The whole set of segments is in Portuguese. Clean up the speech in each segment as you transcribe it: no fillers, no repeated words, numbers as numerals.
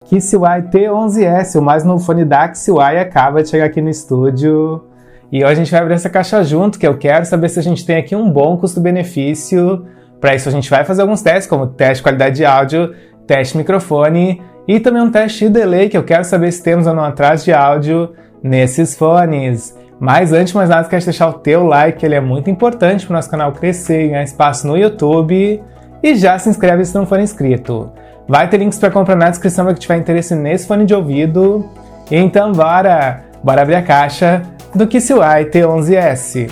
KISUAI T11S, o mais novo fone da KISUAI, acaba de chegar aqui no estúdio. E hoje a gente vai abrir essa caixa junto, que eu quero saber se a gente tem aqui um bom custo-benefício. Para isso a gente vai fazer alguns testes, como teste de qualidade de áudio, teste de microfone e também um teste de delay, que eu quero saber se temos ou não atraso de áudio nesses fones. Mas antes de mais nada, quero deixar o teu like, ele é muito importante para o nosso canal crescer e ganhar espaço no YouTube. E já se inscreve se não for inscrito. Vai ter links para comprar na descrição para quem tiver interesse nesse fone de ouvido. Então bora abrir a caixa do KISUAI T11S.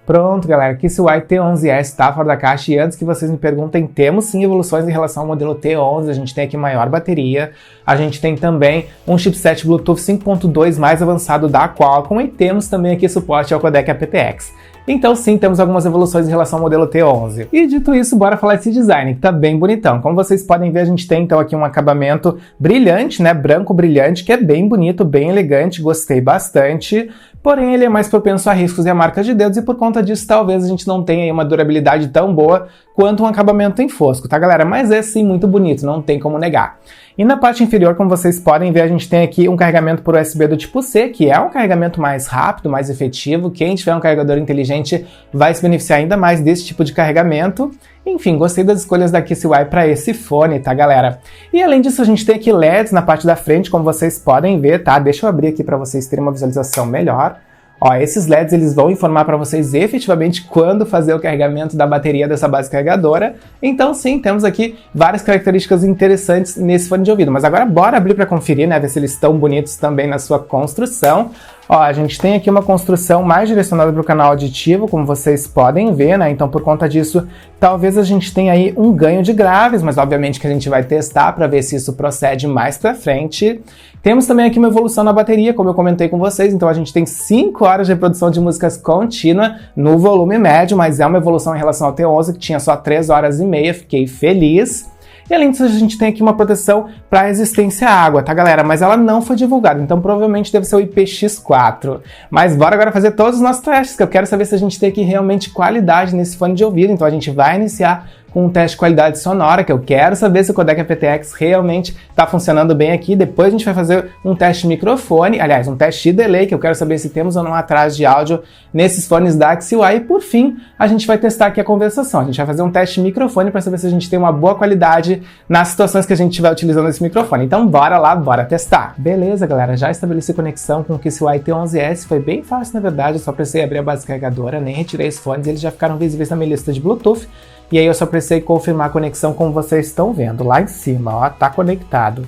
Pronto, galera, KISUAI T11S está fora da caixa e antes que vocês me perguntem, temos sim evoluções em relação ao modelo T11, a gente tem aqui maior bateria, a gente tem também um chipset Bluetooth 5.2 mais avançado da Qualcomm e temos também aqui suporte ao codec aptX. Então sim, temos algumas evoluções em relação ao modelo T11. E dito isso, bora falar desse design, que tá bem bonitão. Como vocês podem ver, a gente tem então aqui um acabamento brilhante, né, branco brilhante, que é bem bonito, bem elegante, gostei bastante. Porém, ele é mais propenso a riscos e a marcas de dedos e por conta disso, talvez a gente não tenha aí uma durabilidade tão boa quanto um acabamento em fosco, tá galera? Mas é sim muito bonito, não tem como negar. E na parte inferior, como vocês podem ver, a gente tem aqui um carregamento por USB do tipo C, que é um carregamento mais rápido, mais efetivo. Quem tiver um carregador inteligente vai se beneficiar ainda mais desse tipo de carregamento. Enfim, gostei das escolhas da KISUAI para esse fone, tá galera? E além disso, a gente tem aqui LEDs na parte da frente, como vocês podem ver, tá? Deixa eu abrir aqui para vocês terem uma visualização melhor. Ó, esses LEDs eles vão informar para vocês efetivamente quando fazer o carregamento da bateria dessa base carregadora. Então sim, temos aqui várias características interessantes nesse fone de ouvido. Mas agora bora abrir para conferir, né, ver se eles estão bonitos também na sua construção. Ó, a gente tem aqui uma construção mais direcionada para o canal auditivo, como vocês podem ver, né? Então por conta disso, talvez a gente tenha aí um ganho de graves, mas obviamente que a gente vai testar para ver se isso procede mais para frente. Temos também aqui uma evolução na bateria, como eu comentei com vocês, então a gente tem 5 horas de reprodução de músicas contínua no volume médio, mas é uma evolução em relação ao T11, que tinha só 3 horas e meia, fiquei feliz. E além disso, a gente tem aqui uma proteção para resistência à água, tá galera? Mas ela não foi divulgada, então provavelmente deve ser o IPX4. Mas bora agora fazer todos os nossos testes, que eu quero saber se a gente tem aqui realmente qualidade nesse fone de ouvido, então a gente vai iniciar com um teste de qualidade sonora, que eu quero saber se o codec aptX realmente está funcionando bem aqui. Depois a gente vai fazer um teste de microfone, aliás, um teste de delay, que eu quero saber se temos ou não atraso de áudio nesses fones da KISUAI. E por fim, a gente vai testar aqui a conversação. A gente vai fazer um teste de microfone para saber se a gente tem uma boa qualidade nas situações que a gente estiver utilizando esse microfone. Então bora lá, bora testar. Beleza, galera, já estabeleci conexão com o KISUAI T11S. Foi bem fácil, na verdade, eu só precisei abrir a base carregadora, nem retirei os fones, eles já ficaram visíveis na minha lista de Bluetooth. E aí eu só precisei confirmar a conexão, como vocês estão vendo, lá em cima, ó, tá conectado.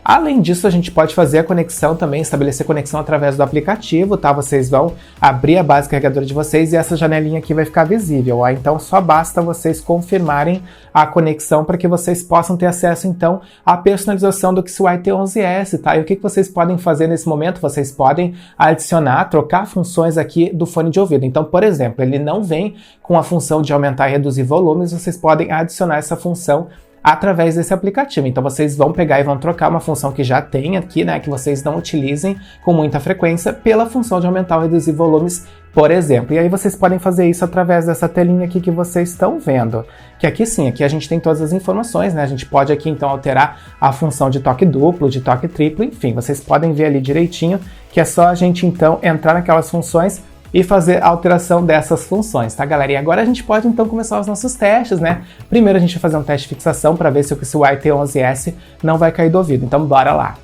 Além disso, a gente pode fazer a conexão também, estabelecer conexão através do aplicativo, tá? Vocês vão abrir a base carregadora de vocês e essa janelinha aqui vai ficar visível, ó. Então só basta vocês confirmarem a conexão para que vocês possam ter acesso, então, à personalização do KISUAI T11S, tá? E o que vocês podem fazer nesse momento? Vocês podem adicionar, trocar funções aqui do fone de ouvido. Então, por exemplo, ele não vem com a função de aumentar e reduzir volumes, vocês podem adicionar essa função através desse aplicativo. Então vocês vão pegar e vão trocar uma função que já tem aqui, né, que vocês não utilizem com muita frequência, pela função de aumentar ou reduzir volumes, por exemplo. E aí vocês podem fazer isso através dessa telinha aqui que vocês estão vendo. Que aqui sim, aqui a gente tem todas as informações, né? A gente pode aqui então alterar a função de toque duplo, de toque triplo, enfim, vocês podem ver ali direitinho, que é só a gente então entrar naquelas funções e fazer a alteração dessas funções, tá, galera? E agora a gente pode então começar os nossos testes, né? Primeiro a gente vai fazer um teste de fixação para ver se o QCY T11S não vai cair do ouvido, então bora lá.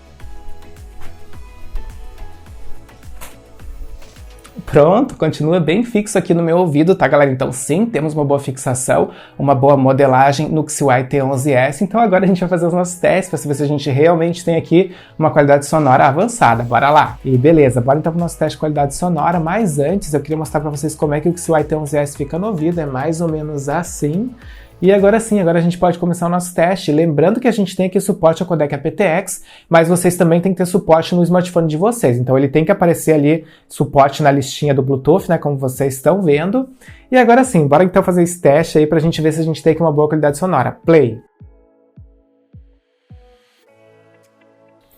Pronto, continua bem fixo aqui no meu ouvido, tá, galera? Então sim, temos uma boa fixação, uma boa modelagem no QCY T11S. Então agora a gente vai fazer os nossos testes para saber se a gente realmente tem aqui uma qualidade sonora avançada. Bora lá! E beleza, bora então para o nosso teste de qualidade sonora. Mas antes eu queria mostrar para vocês como é que o QCY T11S fica no ouvido. É mais ou menos assim. E agora sim, agora a gente pode começar o nosso teste. Lembrando que a gente tem aqui suporte ao codec aptX, mas vocês também têm que ter suporte no smartphone de vocês. Então ele tem que aparecer ali suporte na listinha do Bluetooth, né, como vocês estão vendo. E agora sim, bora então fazer esse teste aí pra gente ver se a gente tem aqui uma boa qualidade sonora. Play!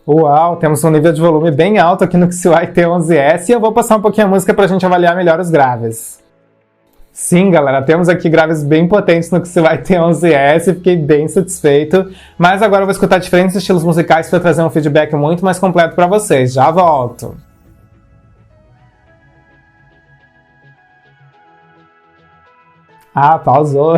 Uau, temos um nível de volume bem alto aqui no QCY T11S e eu vou passar um pouquinho a música pra gente avaliar melhor os graves. Sim, galera, temos aqui graves bem potentes no QCY T11S, fiquei bem satisfeito. Mas agora eu vou escutar diferentes estilos musicais para trazer um feedback muito mais completo para vocês. Já volto! Ah, pausou.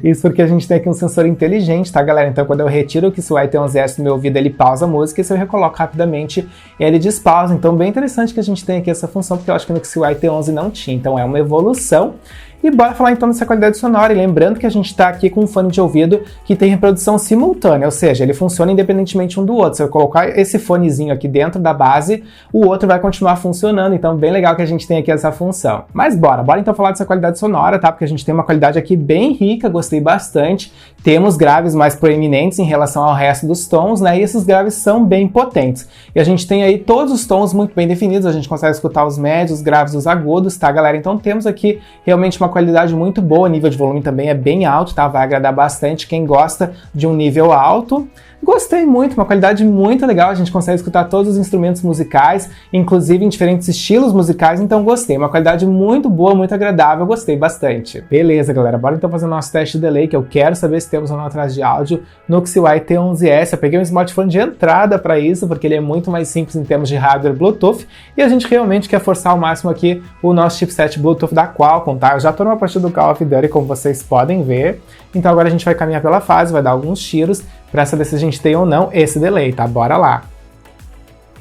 Isso porque a gente tem aqui um sensor inteligente, tá, galera? Então, quando eu retiro o QCY T11S do meu ouvido, ele pausa a música, e se eu recoloco rapidamente, ele despausa. Então, bem interessante que a gente tem aqui essa função, porque eu acho que no QCY T11 não tinha. Então, é uma evolução. E bora falar então dessa qualidade sonora, e lembrando que a gente está aqui com um fone de ouvido que tem reprodução simultânea, ou seja, ele funciona independentemente um do outro. Se eu colocar esse fonezinho aqui dentro da base, o outro vai continuar funcionando, então bem legal que a gente tem aqui essa função. Mas bora então falar dessa qualidade sonora, tá? Porque a gente tem uma qualidade aqui bem rica, gostei bastante. Temos graves mais proeminentes em relação ao resto dos tons, né? E esses graves são bem potentes. E a gente tem aí todos os tons muito bem definidos, a gente consegue escutar os médios, os graves, os agudos, tá, galera? Então temos aqui realmente uma qualidade muito boa, o nível de volume também é bem alto, tá? Vai agradar bastante quem gosta de um nível alto. Gostei muito, uma qualidade muito legal, a gente consegue escutar todos os instrumentos musicais, inclusive em diferentes estilos musicais, então gostei, uma qualidade muito boa, muito agradável, gostei bastante. Beleza, galera, bora então fazer o nosso teste de delay, que eu quero saber se temos ou não atrás de áudio no QCY T11S. Eu peguei um smartphone de entrada para isso, porque ele é muito mais simples em termos de hardware Bluetooth, e a gente realmente quer forçar ao máximo aqui o nosso chipset Bluetooth da Qualcomm, tá? Eu já tô numa partida do Call of Duty, como vocês podem ver, então agora a gente vai caminhar pela fase, vai dar alguns tiros, para saber se a gente tem ou não esse delay, tá? Bora lá.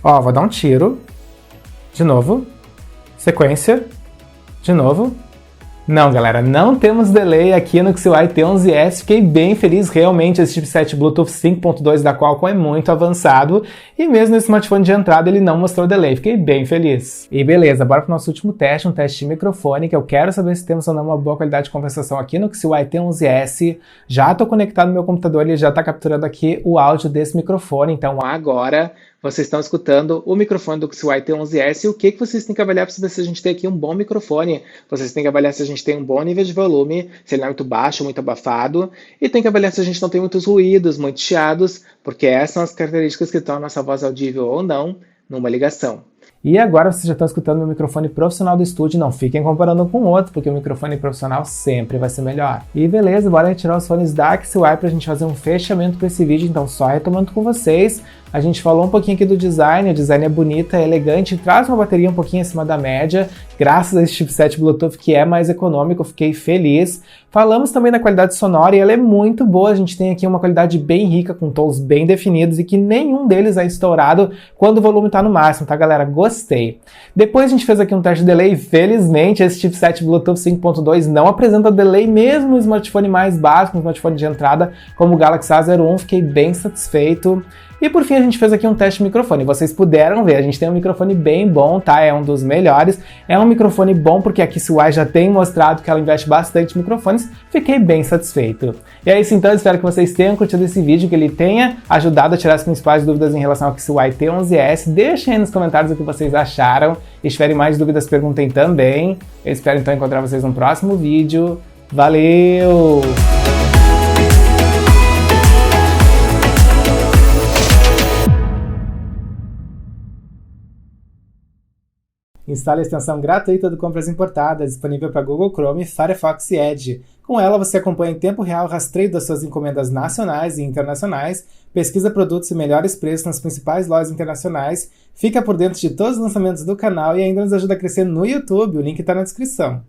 Ó, vou dar um tiro. De novo. Sequência. De novo. Não, galera, não temos delay aqui no QCY T11S, fiquei bem feliz, realmente esse chipset Bluetooth 5.2 da Qualcomm é muito avançado, e mesmo nesse smartphone de entrada ele não mostrou delay, fiquei bem feliz. E beleza, bora pro nosso último teste, um teste de microfone, que eu quero saber se temos ou não uma boa qualidade de conversação aqui no QCY T11S. Já tô conectado no meu computador, ele já tá capturando aqui o áudio desse microfone, então agora vocês estão escutando o microfone do QCY T11S, e o que vocês têm que avaliar para saber se a gente tem aqui um bom microfone. Vocês têm que avaliar se a gente tem um bom nível de volume, se ele não é muito baixo, muito abafado, e tem que avaliar se a gente não tem muitos ruídos, muitos chiados, porque essas são as características que tornam a nossa voz audível ou não numa ligação. E agora vocês já estão escutando meu microfone profissional do estúdio, não fiquem comparando com o outro, porque o microfone profissional sempre vai ser melhor. E beleza, bora retirar os fones da QCY pra gente fazer um fechamento para esse vídeo, então só retomando com vocês. A gente falou um pouquinho aqui do design, o design é bonito, é elegante, traz uma bateria um pouquinho acima da média, graças a esse chipset Bluetooth que é mais econômico, eu fiquei feliz. Falamos também da qualidade sonora e ela é muito boa, a gente tem aqui uma qualidade bem rica, com tons bem definidos e que nenhum deles é estourado quando o volume está no máximo, tá, galera? Gostei. Depois a gente fez aqui um teste de delay, felizmente esse chipset Bluetooth 5.2 não apresenta delay mesmo no smartphone mais básico, no smartphone de entrada como o Galaxy A01, fiquei bem satisfeito. E por fim a gente fez aqui um teste de microfone, vocês puderam ver, a gente tem um microfone bem bom, tá? É um dos melhores, é um microfone bom porque a QCY já tem mostrado que ela investe bastante em microfones, fiquei bem satisfeito. E é isso então, espero que vocês tenham curtido esse vídeo, que ele tenha ajudado a tirar as principais dúvidas em relação ao QCY T11S, deixem aí nos comentários o que vocês acharam, e se tiverem mais dúvidas perguntem também, eu espero então encontrar vocês no próximo vídeo, valeu! Instale a extensão gratuita do Compras Importadas, disponível para Google Chrome, Firefox e Edge. Com ela, você acompanha em tempo real o rastreio das suas encomendas nacionais e internacionais, pesquisa produtos e melhores preços nas principais lojas internacionais, fica por dentro de todos os lançamentos do canal e ainda nos ajuda a crescer no YouTube, o link está na descrição.